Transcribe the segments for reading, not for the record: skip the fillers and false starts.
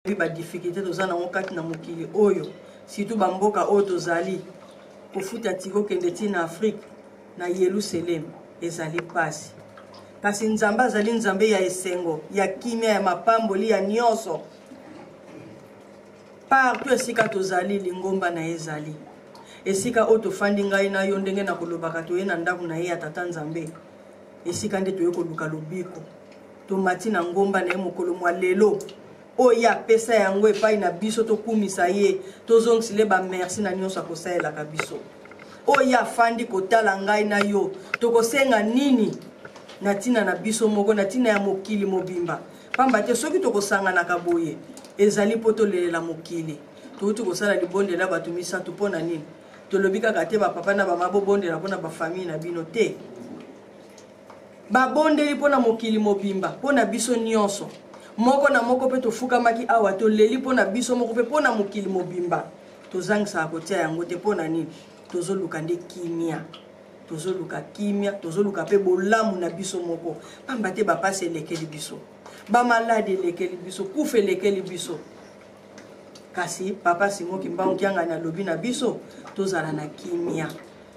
ba difficulté tozana ngokati na mokili oyo surtout bamboka oyo tozali kofuta tiko kende tina Afrique na Yerusalem ezali pasi kasi nzambe azali nzambe ya esengo ya kimia ya mapamboli ya nyonso partout esika tozali lingomba na ezali esika oyo tofandi ngai na yo ndenge na kolobaka toye na ndako na ye ya tata nzambe esika nde toye koluka lobiko tomati na ngomba na ye mokolo mwa lelo oya pesa yango epai na biso tokumisa ye tozongisile ba merci na nyonso akosalelaka biso oya fandi kotala ngai na yo tokosenga nini na tina na biso moko na tina ya mokili mobimba pamba te soki tokosanganaka boye ezali po tolelela mokili touti kosala libondela bato misato mpona nini tolobi kaka te bapapa na bamama bobondela mpona bafamille na bino te babondeli mpona mokili mobimba mpona biso nyonso moko na moko pe tofukamaki awa toleli mpona biso moko pe mpona mokili mobimba tozangisaka kotia yango te mpona nini tozoluka nde kimia tozoluka kimia tozoluka pe bolamu na biso moko pamba te bapasi elekeli biso bamaladi elekeli biso kufa elekeli biso kasi papa Simoki Mbangu Kianga na lobi na biso tozala na kimia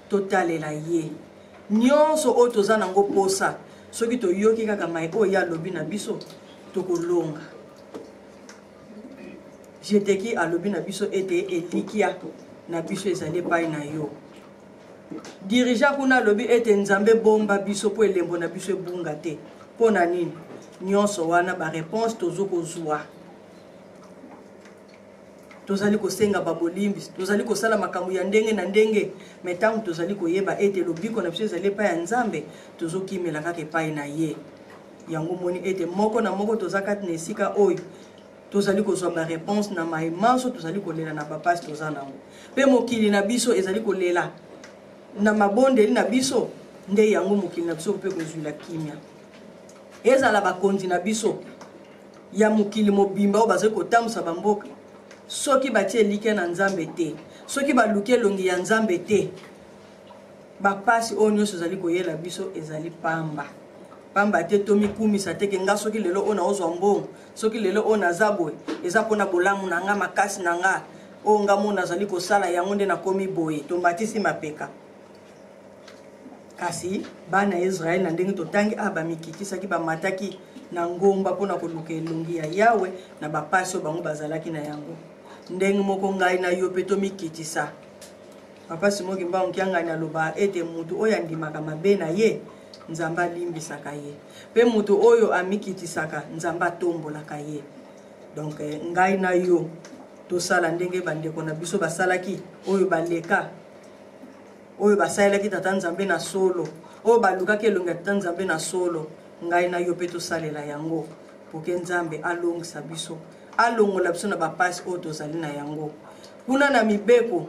totalela ye nyonso oyo toza nango posa soki toyoki kaka mai oyo ya lobi na biso tokolonga jeteki alobi na biso ete elikia na biso ezali pai na yo dirija kuna lobi ete nzambe bomba biso po elembo na biso ebunga te mpona nini nyonso wana ba réponse tozokozwa tozali kosenga babolimbi tozali kosala makambo ya ndenge na ndenge metango tozali koyeba ete lobiko na biso ezali pai ya nzambe tozokimela kaka epai na ye yango moni ete moko na moko tozakati na esika oyo tozali kozwa ba réponse na maimanso tozali kolela na bapasi toza nango pe mokili na biso ezali kolela na mabondeli na biso nde yango mokili na biso pe kozwila kimia ezala bakonzi na biso ya mokili mobimba oyo bazali kotambusa bamboka soki batie like na nzambe te soki baluki elongi ya nzambe te bapasi oyo nyonso ezali koyela biso ezali pamba pamba te tomikumisa teke nga soki lelo oyo naozwa mbongo soki lelo oyo naza boye eza mpona bolamu na nga makasi na nga oyo nga mo nazali kosala yango nde nakomi boye tomatisi mapeka kasi bana ya Israel na ndenge totangi bamikitisaki bamataki na ngomba mpona koluka elongi ya yawe na bapasi oyo bango bazalaki na yango ndenge moko ngai na yo pe tomikitisa papa Simoki Mbangu Kianga na loba ete mutu oyo andimaka mabe na ye nzamba alimbisaka ye pe mutu oyo amikitisaka nzamba atombolaka ye donc ngai na yo tosala ndenge bandeko na biso basalaki oyo baleka oyo basalaki tata nzambe na solo oyo balukaki elongi ya tata nzambe na solo ngai na yo pe tosalela yango poke nzambe alongisa biso alongola biso na bapasi oyo tozali na yango kuna na mibeko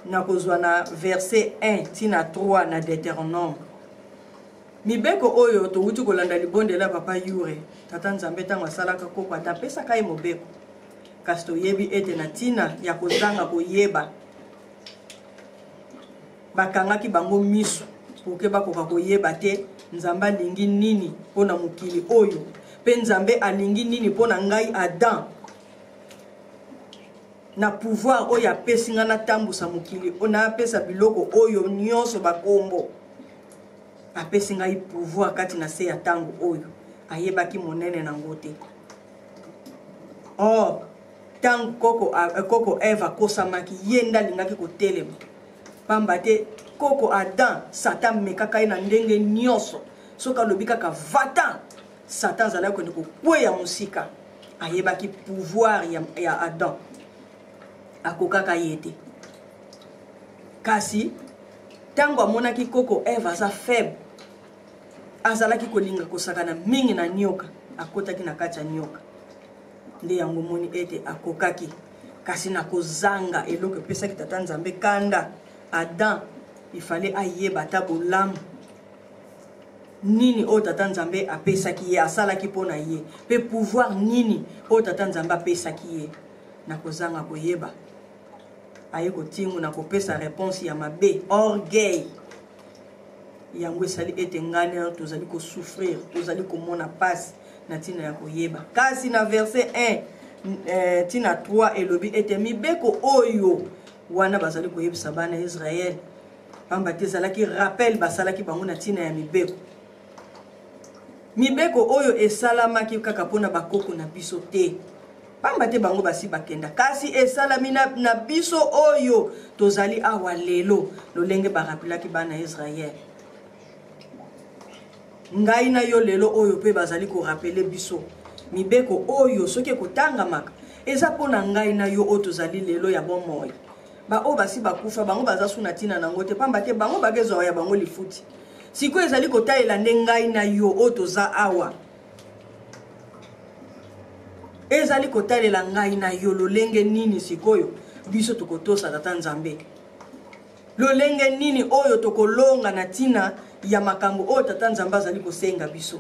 na kozwa na verset 1 tina 3 na Deutéronome mibeko oyo towuti kolanda libondela papa Yure tata nzambe ntango asalaka koko atapesaka ye mobeko kasi toyebi ete na tina ya kozanga koyeba bakangaki bango miso poke bakoka koyeba te nzambe alingi nini mpona mokili oyo pe nzambe alingi nini mpona ngai Adam na pouvoir oyo apesi nga natambusa mokili ona apesa biloko oyo nyonso bakombo apesi ngai pouvoir kati na se ya tango oyo ayebaki monene nango te tango koko Eva kosamaki ye nde alingaki kotelema pamba te koko Adam Satan mekaka ye na ndenge nyonso soki alobi kaka vatan Satan azalaki kende kokweya mosika ayebaki pouvoir ya Adam akokaka ye te kasi tango amonaki koko Eva aza faible azalaki kolinga kosakana mingi na nyoka akotaki na kati ya nyoka nde yango moni ete akokaki kasi na kozanga eloko epesaki tata nzambe kanda Adam ifale ayeba ta bolamu nini oyo tata nzambe apesaki ye asalaki mpona ye pe pouvoir nini oyo tata nzambe apesaki ye na kozanga koyeba aye kotingu na kopesa réponse ya mabe orgueil yango esali ete ngane tozali kosouffrir tozali komona pasi na ntina ya koyeba kasi na verset 1 tina 3 elobi ete mibeko oyo wana bazali koyebisa bana Israël pamba te ezalaki rappel basalaki bango na tina ya mibeko. Mibeko oyo esalamaki kaka mpona bakoko na biso te pamba te bango basi bakenda kasi esalami na biso oyo tozali awa lelo lolenge barapelaki bana Israël. Ngai na yo lelo oyo pe bazali ko rappeler biso mibeko oyo soki kotangamaka eza pona ngai na yo oyo tozali lelo ya bomoi ba o basi bakufa bango baza suna tina nango te pamba te bango bagezo ya bango lifuti siko ezali kotalela nde ngai na yo oyo toza awa ezali kotalela ngai na yo lolenge nini sikoyo biso tokotosa tata Nzambe lolenge nini oyo tokolonga na tina ya makambo oyo tata Nzambe azali kosenga biso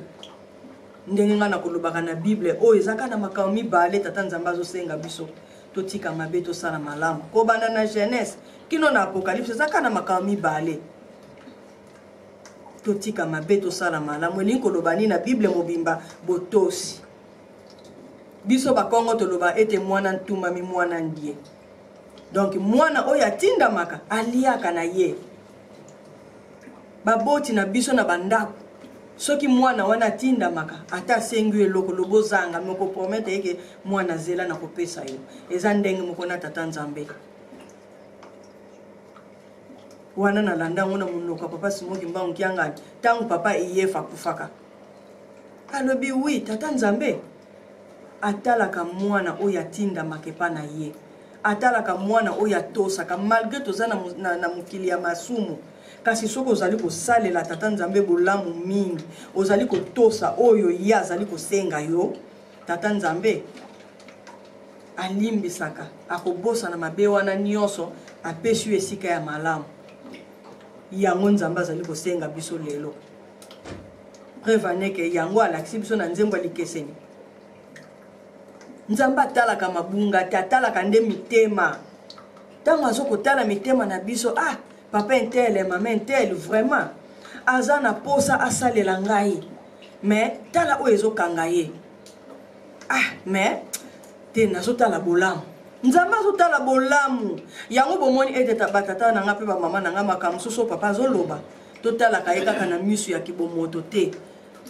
ndenge nga na kolobaka na Bible oyo ezaka na makambo mibale tata Nzambe azosenga biso totika mabe tosala malamu kobanda na Genèse kino na Apocalypse ezaka na makambo mibale totika mabe tosala malamu elingi koloba nini na Bible mobimba botosi biso bakongo toloba ete mwana ntumami mwana ndie donc mwana oyo atindamaka aliaka na ye baboti na biso na bandako soki mwana wana atindamaka ata asengi eloko lobozanga moko promete eke mwana zela na kopesa yo eza ndenge moko na tata Nzambe wana na landango na munoko papa Simoki Mbangu Kiangani tangu papa iyefa kufaka alobi oui tata Nzambe atalaka mwana oyo atindamaka epa na ye atalaka mwana oyo atosaka malgré toza na mokili ya masumu kasi soko ozali kosalela tata Nzambe bolamu mingi ozali kotosa oyo ye azali kosenga yo tata Nzambe alimbisaka akobosa na mabe wana nyonso apesi yo esika ya malamu yango Nzambe azali kosenga biso lelo prevaneke yango alakisi biso na nzembo likeseni Nzambe atalaka mabunga te atalaka nde mitema ntango azokotala mitema na biso papa intel mama intel vraiment aza na posa asalela ngai mais tala oyo ezokanga ye mais te nazotala bolamu Nzambe azotala bolamu yango bomoni ete batata na nga pe ba mama na nga makambo soso papa azoloba totalaka ye kaka na misu ya kibomoto te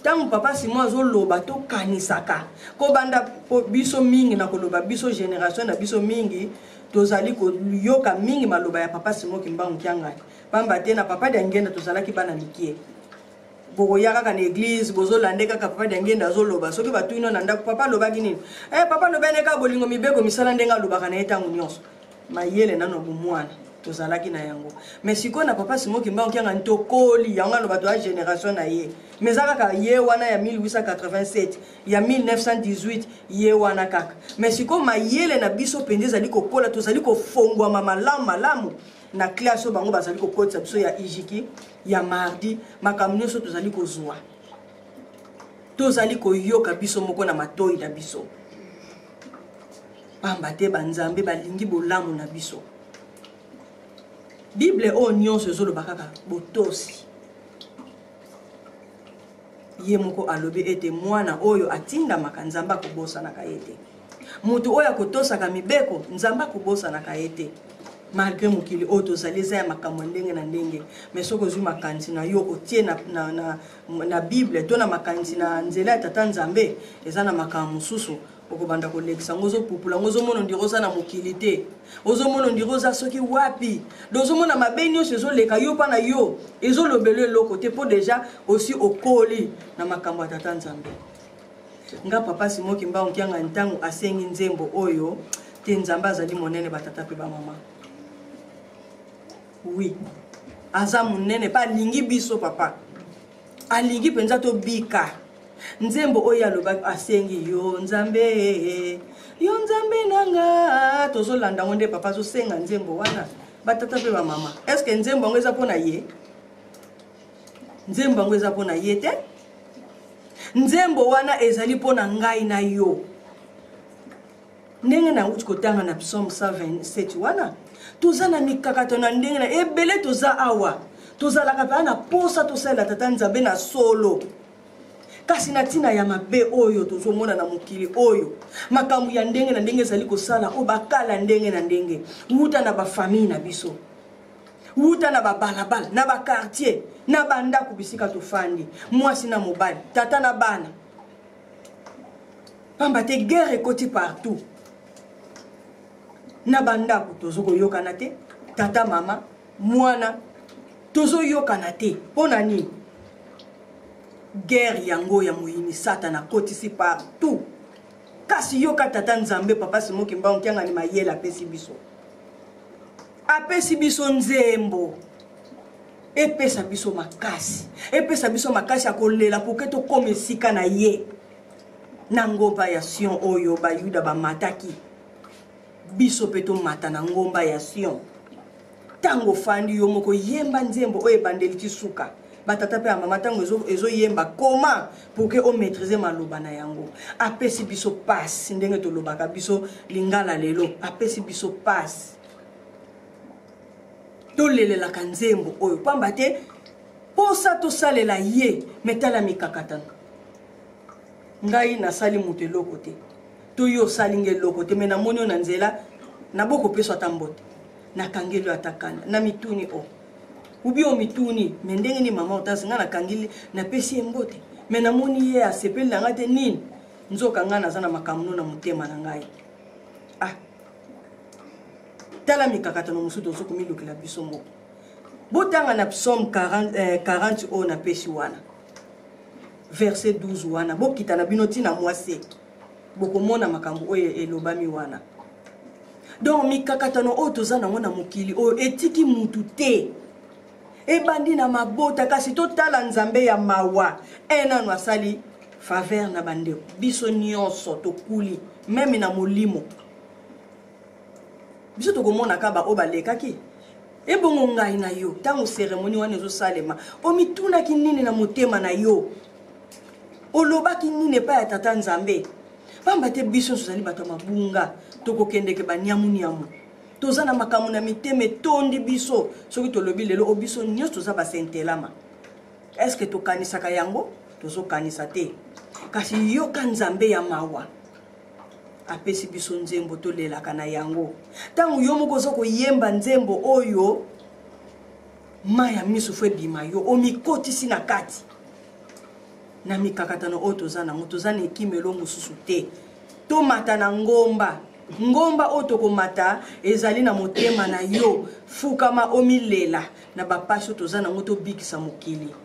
tangu papa Simon azoloba tokanisaka kobanda biso mingi na koloba biso génération na biso mingi tozali koyoka mingi maloba ya papa Simoki Mbangu Kiangani pamba te na papa Dangenda tozalaki bana mikie bokoya kaka na église bozolande kaka papa Dangenda azoloba soki batuino na ndako papa lobaki nini papa lobene ka bolingo mibeko misala ndenga lobaka na etango nyonso mayele nano bomwana tozalaki na yango mais siko na papa Simoki Mbangu Kiangani tokoli yango aloba to génération na ye mais kaka ye wana ya 1887 ya 1918 ye wana kaka mais siko mayele na biso pende zali kokola tozali kofongwa malamu na classe bango bazali kokotisa biso ya ijiki ya mardi makambo nyonso tozali kozwa tozali koyoka biso moko na matoi na biso pamba te banzambe balingi bolamu na biso Bible o nyonso ezoloba kaka botosi ye moko alobi ete mwana oyo atindamaka Nzambe akobosanaka ye te mutu oyo akotosaka mibeko Nzambe akobosanaka ye te malgré mokili oyo tozali eza ya makambo ndenge na ndenge mais soki ozwi makanisi na yo otie na Bible to na makanisi na nzela ya tata Nzambe eza na makambo mosusu okobanda kolekisa ngo ozopupula ngo ozomona ndiro oza na mokili te ozomona ndiro oza soki wapi dozomona mabe nyonso ezoleka yo mpa na yo ezolobela eloko te mpo deja aussi okoli na makambo ya tata Nzambe nga papa Simoki Mbangu Kiangani ntango asengi nzembo oyo te Nzambe azali monene batata mpe bamama oui aza monene pa alingi biso papa alingi mpenza tobika nzembo oyo alobaki asengi yo Nzambe nanga tozolanda ngo nde papa azosenga nzembo wana batata mpe bamama est-ce que nzembo yango eza mpona ye nzembo yango eza mpona ye te nzembo wana ezali mpona ngai na yo ndenge na uti kotanga na Psaume 127 wana toza na mikakato na ndenge na ebele toza awa tozalaka pa na posa tosala tata Nzambe na solo kasi na tina ya mabe oyo tozomona na mokili oyo makambo ya ndenge na ndenge ezali kosala o bakala ndenge na ndenge wuta na bafamille na biso wuta na babalabala na bakartier na bandako bisika tofandi mwasi na mobali tata na bana pamba te guerre ekoti partout na bandako tozokoyokana te tata mama mwana tozoyokana te mpona nini guerre yango ya moyini satana kotisi partout kasi yoka tata nzambe papa simoki mbango kianga ni mayele apesi biso nzembo epesa biso makasi akolela poke tokoma esika na ye na ngomba ya Sion oyo bayuda bamataki biso pe tomata na ngomba ya Sion tango fandi yo moko yemba nzembo oyo ebandeli tisuka batata pe mama tango ezo yemba koma poke o maîtriser maloba na yango apesi biso passe ndenge tolobaka biso lingala lelo apesi biso passe tolelelaka nzembo oyo pamba te posa tosalela ye metala mikakatano ngai nasali mutu eloko te to yo salinge eloko te me namoni yo na nzela naboko peso ata mbote nakangeli atakana na mituni o ubi o mituni me ndenge ni mama otasi nga nakangeli napesi ye mbote me namoni ye asepeli na nga te nini nzoka nga naza na makambo na motema na ngai tala mikakatano mosusu tozokomilukela biso moko botanga na psaume 40 oyo napesi wana verset 12 wana bokita na bino ntina mwasi bokomona makambo oyo elobami wana donc mikakatano oyo toza nango na mokili oyo etiki mutu te ebandi na mabota kasi totala nzambe ya mawa enano asali faveur na bandeko biso nyonso tokuli meme na molimo biso tokomona kaba oyo balekaki ebongo ngai na yo ntango cérémonie wana ezosalema omitunaki nini na motema na yo olobaki nini epai ya tata nzambe pamba te biso tozali bato mabunga tokokendeke banyamunyamu toza na makambo na mitema etondi biso soki tolobi lelo o biso nyonso toza basentelama eske tokanisaka yango tozokanisa te kasi yoka nzambe ya mawa apesi biso nzembo tolelaka na yango ntango yo moko oza koyemba nzembo oyo maya miso fo ebima yo omikotisi na kati na mikakatano oyo toza nango toza na ekimelo mosusu te tomata na ngomba oyo tokomata ezali na motema na yo fukama omilela na bapasi oyo toza nango tobikisa mokili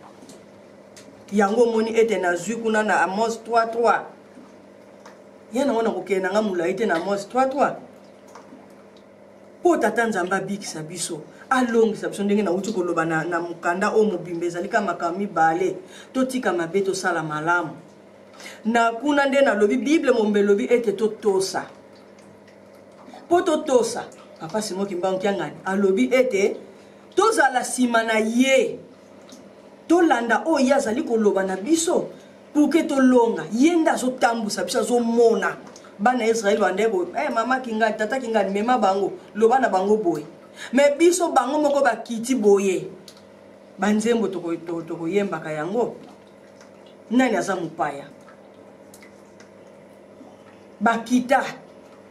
yango omoni ete nazwi kuna na Amos 3:3 ye nango nakokende nanga molai te na Amos 3:3 po tata nzambe abikisa biso alongisa biso ndenge nauti koloba na mokanda oyo mobimba ezali ka makambo mibale totika mabe tosala malamu na kuna nde nalobi bible mombe elobi ete totosa po totosa papa simoki mbango kiangani alobi ete tozala nsima na ye tolanda oyo ye azali koloba na biso puke tolonga ye nde azotambusa biso azomona bana Israeli bandeko mama kingani tata kingani mema bango loba na bango boye me biso bango moko bakiti boye banzembo tokoyembaka yango nani aza mopaya bakita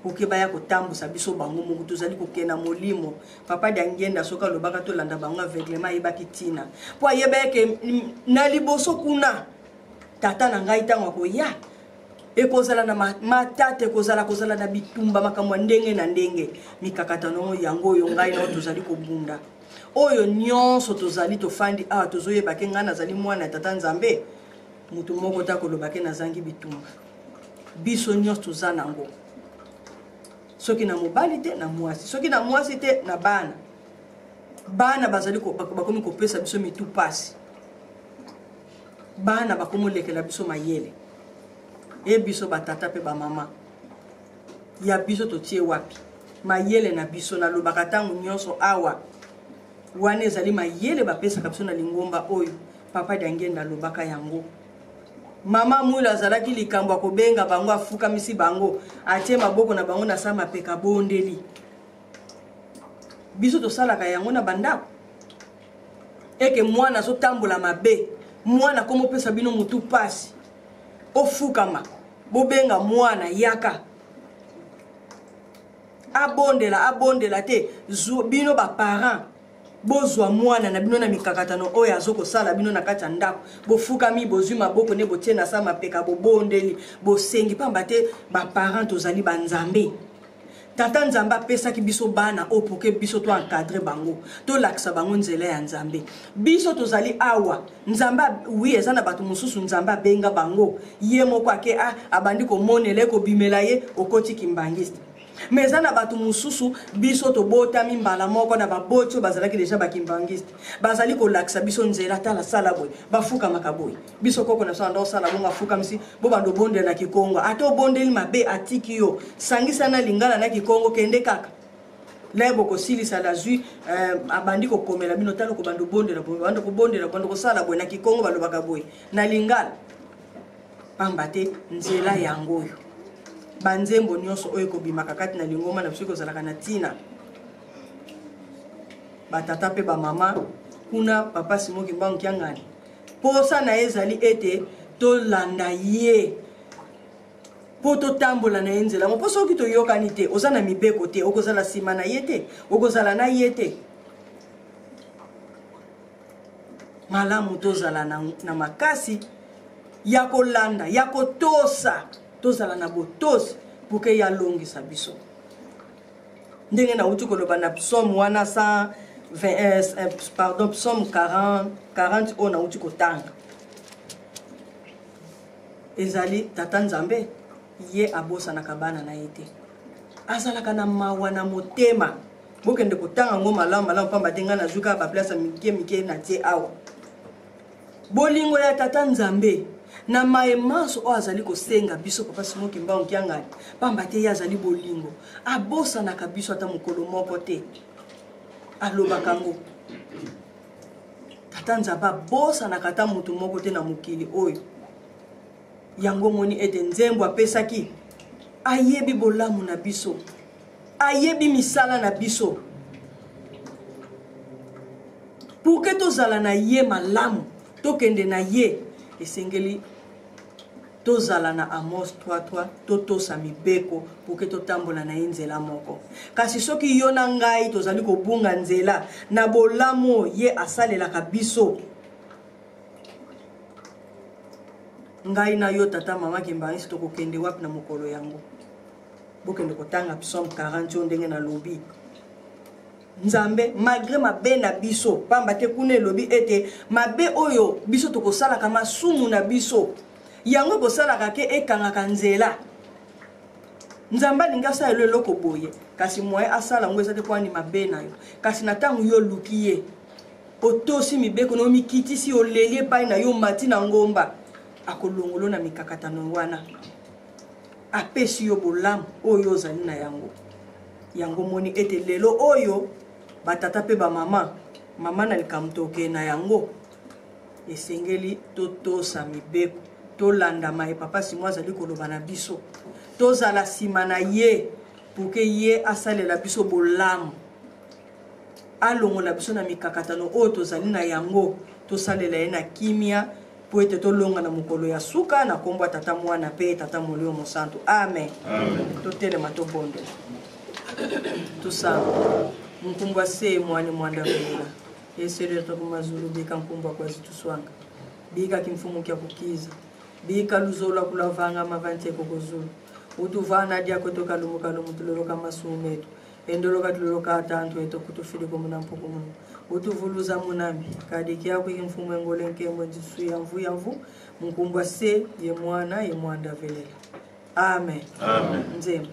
oke baya kotambusa biso bango moko tozali kokena molimo papa dangenda soka lobaka tolanda bango aveuglement yebaki tina po ayebeke na liboso kuna tata na ngai ntango akoya ekozala na matata ekozala na bitumba makambo ndenge na ndenge mikakatano yango oyo ngai na tozali kobunda oyo nyonso tozali tofandi awa tozoyebake ngai nazali mwana ya tata nzambe mutu moko ta kolobake nazangi bitumba biso nyonso toza nango soki na mobali te na mwasi soki na mwasi te na bana bazali bakomi kopesa biso mitu pasi bana bakomolekela biso mayele biso batata pe bamama ya biso totie wapi mayele na biso na lobaka ntango nyonso awa wana ezali mayele bapesaka biso na lingomba oyo papa dangenda lobaka yango mama mwila azalaki likambo akobenga bango afukamisi bango atie maboko na bango na sama peka bondeli biso tosalaka yango na bandako eke mwana azotambola mabe mwana komopesa bino mutu pasi ofukama bobenga mwana yaka abondela te bino ba parents bozwa mwana na bino na mikakatano oyo azoko sala bino na kati ya ndako bofukami bozwi maboko ne botie na sa mapeka bobondeli bosengi pamba te ba parents tozali banzambe tata nzambe apesaki biso bana oyo poke biso to encadre bango tolakisa bango nzela ya nzambe biso tozali awa nzambe wi eza na bato mosusu nzambe abenga bango ye moko ake abandi komonela ekobimela ye okoti kimbangiste mais eza na bato mosusu biso tobotami mbala moko na baboti oyo bazalaki deja bakimbangiste bazali kolakisa biso nzela tala sala boye bafukamaka boye biso koko na biso anda osala bongo afukamisi bo bando obondela na kikongo ate obondeli mabe atiki yo sangisa na lingala na kikongo kende kaka lebo kosilisa la zwi abandi kokomela bino tala ko bando bondela boye bando kobondela bando kosala boye na kikongo balobaka boye na lingala pamba te nzela yango oyo banzembo nyonso oyo kobimaka kati na lingoma na biso kozalaka na tina batata pe bamama kuna papa Simon Kimbangu Kiangani posa na ezali ete tolanda ye po totambola na enzela mo poso ki toyokani te oza na mibeko te okozala sima na ye te okozala na ye te malamu tozala na makasi ya kolanda ya kotosa tozala na botosi buke ya longisa biso ndenge na utu koloba na psaume wana 120 pardon psaume 40 on na utu kotanga ezali tata nzambe ye abosa na kabana na yete azalaka na mawa na motema bokende kotanga ngo malamu pamba tenga na zuka ba place mike na tie awa bolingo ya tata nzambe na maemaso o azali kosenga biso papa Simon Kimbangu Kiangani pamba te ya azali bolingo abosa na kabiso ata mokolo moko te alobaka ngo tata nzambe abosa na kata mutu moko te na mokili oyo yango moni ete nzembo apesaki ayebi bolamu na biso ayebi misala na biso puke tozala na ye malamu tokende na ye esengeli tozala na Amos 3:3 totosa mibeko puke totambola na nzela moko kasi soki yo na ngai tozali kobunga nzela na bolamu ye asalelaka biso ngai na yo tata mama Kimbangiste tokokende wapi na mokolo yango bokende kotanga psaume 40 ndenge na lobi nzambe malgré mabe na biso pamba te kuna elobi ete mabe oyo biso tokosalaka masumu na biso yango kosalaka ke ekangaka nzela nzambe alingi asala eloko boye kasi moye asala ngo eza te kwani mabe na yo kasi na ntango yo oluki ye otosi mibeko na omikitisi oleli epai na yo mati na ngomba akolongolo na mikakatano wana apesi yo bolamu oyo ozali na yango moni ete lelo oyo batata pe bamama mama na likambo toke na yango esengeli totosa mibeko tolanda mae papa Simon azali koloba na biso tozala sima na ye puke ye asalela biso bolamu alongola biso na mikakatano oyo tozali na yango tosalela ye na kimia po ete tolonga na mokolo ya suka na kombo ya tata mwana pe tata molio mosantu amen totelema tobonde tusaba mkumbwa se mwani mwanda vela esere to kumazulu bika mkumbwa kwa zituswanga bika kimfumu kya kukiza bika luzola kulavanga mavante kokozulu utuvana dia kotoka lumuka lumutuloloka masumetu endoloka tuloloka tantu eto kutufili komuna mpoko muno utuvuluza munami kadiki yako kimfumu ngole nkembo jisu yamvu mkumbwa se ye mwana ye mwanda velela amen nzema